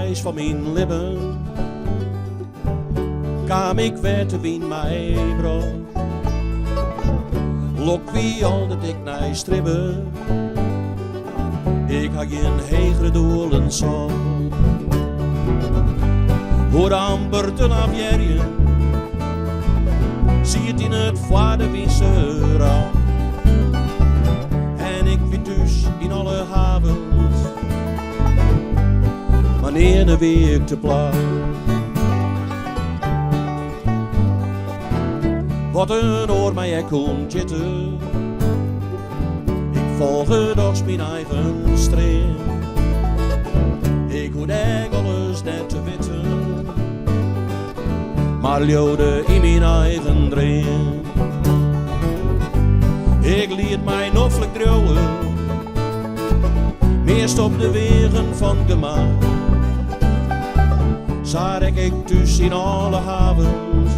reis van mijn lippen kwam ik weer te wien mij bro. Lok wie al dat ik naar stribben, ik had geen hegere doelen zo. Voor amper te afjerjen, zie het in het vaderwisse raam. En ik weet dus in alle havens, wanneer de week te plaat. Wat een oor mij komt zitten, ik volg doch mijn eigen stream. Ik hoed alles net te weten, maar leeuwde in mijn eigen dream. Ik liet mij noffelijk dromen, meest op de wegen van gemaakt. Zag ik dus in alle havens,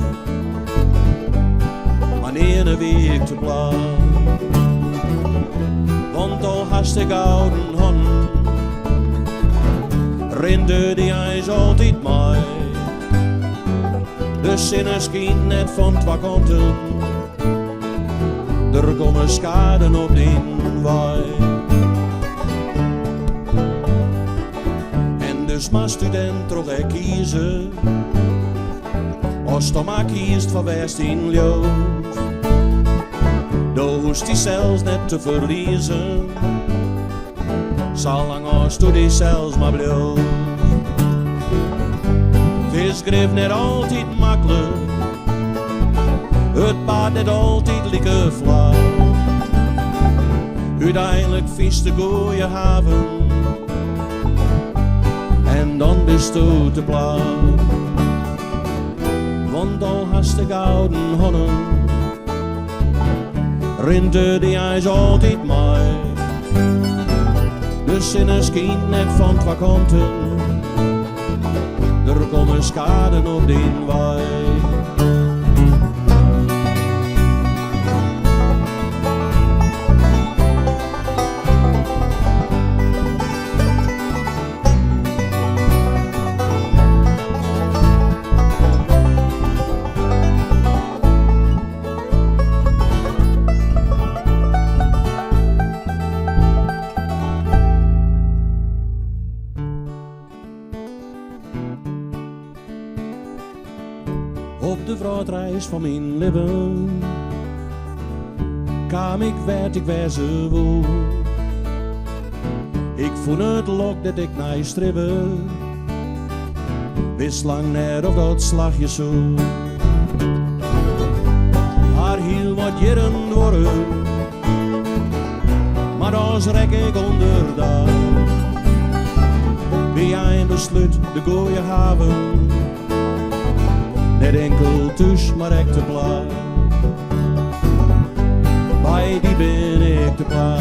wanneer de week te plaat. Want al hast ik ouden handen, rinde die ijs altijd mij. De zinnen schien net van twee kanten, er komen schade op die waai. En dus maar student toch ik kiezen, als je maar kiest van West in Ljoos. Dan hoest die zelfs net te verliezen, zolang als du die zelfs maar bloos. Het is grif net altijd makkelijk, het paard net altijd lieke vlak. Uiteindelijk vies de goeie haven, en dan bist du te plaat. Want al hast de gouden honnen, rinde die ijs altijd mij. De zinnen schien net van twee kanten, er komen schade op die waai. Op de vrachtreis van mijn leven kwam ik weer ze woe. Ik vond het lok dat ik naar stribben, wist lang net of dat slagje zo. Haar hiel wat jaren worden, maar als rek ik onderdag. Wie jij besluit de gooie haven, net enkel tussen maar ik te plaat. Bij die ben ik te plaat.